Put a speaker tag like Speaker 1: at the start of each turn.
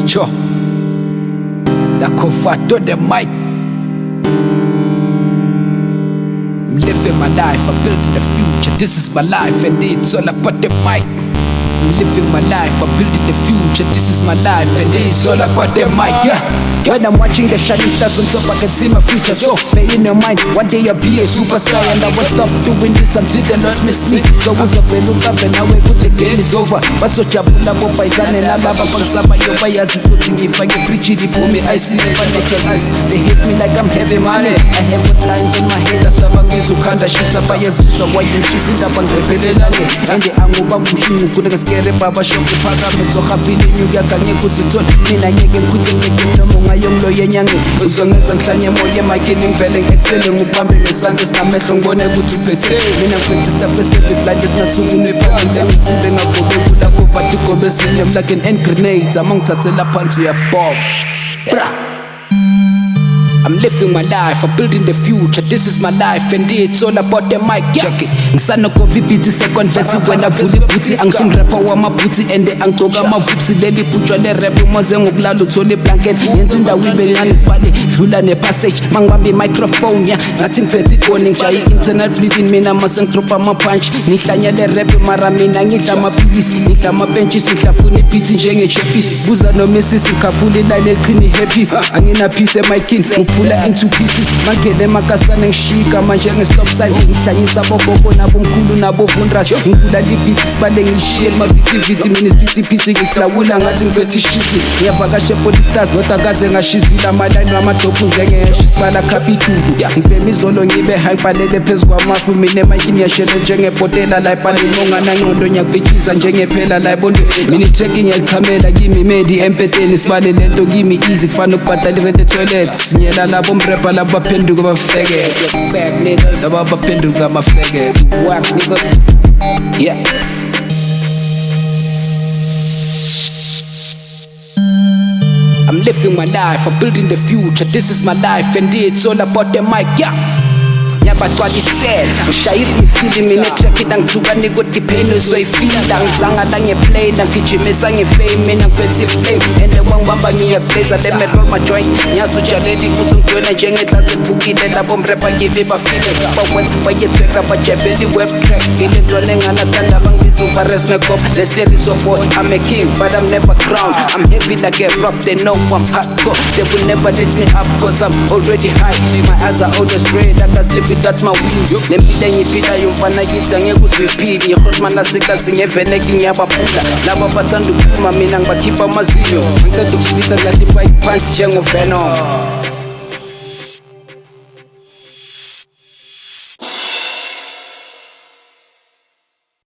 Speaker 1: Sure. Lacovat on the mic. I'm living my life, I'm building the future. This is my life, and it's all about the mic. I'm living my life, I'm building the future. This is my life, and it's all about the mic. Yeah. When I'm watching the shining stars on top, I can see my future. So play in your mind, one day I'll be a superstar, and I won't stop doing this until the Lord miss me. So who's a fellow and now we're good, the game is over. But so chabula bo paisan and alaba pangsama yo bias including if I get free chili for me. I see the fanatics. They hate me like I'm heavy money. I have a line in my head, that's why I'm Kanda shisa bias, so why you she's in the bank repelelane. And the anguba mushin could scare Baba Shop Paga, so happy you got a Kusiton. Mina Yagan Kutin Monga young lawyer young, as long as I'm Klanya Moya, my killing felling, excelling with pumping the sun is not metal, one able to pay. Mina put the stuff Pacific, like just not soon in the packet, and it's in the Pula over to go the same like an end grenade among Tatsela Pantu Bob. I'm living my life, I'm building the future. This is my life, and it's all about the mic. Check it. Ngisana ko vipiti second verse when I fully put it. Angsun rapper wa maputi and the angtoga mavupsi deli putwa le rap moze ngokulala uthole blanket. Yenzunda wibe ngani spade dlula ne passage. Mangibambe microphone ya ngathi ngiphethe ikoni ngijayi internal bleeding mina masengidropa ama punch. Nihlanya le rap mara mina ngidla amapilisi, ngidla amabentshi sihlafuna ibeat njenge chepis. Buza no missis ikhafule line eqhini happy. Angina peace emiking. Pull into pieces, mangele makasana ngishika manje nge-stop sign. Ngihlanyisa bogogo nabo mkhulu nabo vundras. Ngikula libhithi sibale ngishiye mavitiviti. Mina isiphithiphithi ngisilawula ngathi ngiphethe ishisi. Ngiyavakasha police stars kodwa kaze ngashizila amalini wamadophu njengesho sibala khapitudu. Ngibhema izolo ngibe hyperlele phezu kwamafu. Mina emayini ngiyashela njengebhotela la ipaleni ongana ngqondo ngiyakubhekisa njengephela la ibondo. Mina i-tracking ngiyaliqhamela kimi medi empeteni sibale lento kimi easy kufana ukubhadala i-rent toilet. Sinyela labo mrepa laba penduka bafeke. Back niggas laba penduka mafeke. Whack niggas. Yeah. I'm living my life, I'm building the future. This is my life, and it's all about the mic. Yeah. Nyabatwali said, Shairi mi feeling mina track it angithuka nikoti pain uzoyifila ngizanga la ngeplay ngigijimisa ngefame mina ngiphethe flame ende wangibamba ngiyablaza le metal my joint nyazujaleli kuzongidona njengehlase ebukile labo mrepa give bafile bawena bayethweka bajebeli web track ile ntwana enganathanda bangibiza uvares makeup let's there is a boy I'm a king but I'm never crowned I'm heavy like a rock they know I'm hardcore they will never let me up cause I'm already high my eyes are always red I can sleep that my wheel nempile ngiphila yomfana yithi ngeke uzwiphili ngikhotmana sikasi ngeveneki ngiyabaphula laba bathanda ukuphuma mina ngibakhipha amazinyo ngicela ukusibitha ngathi bayiphansi njengovenom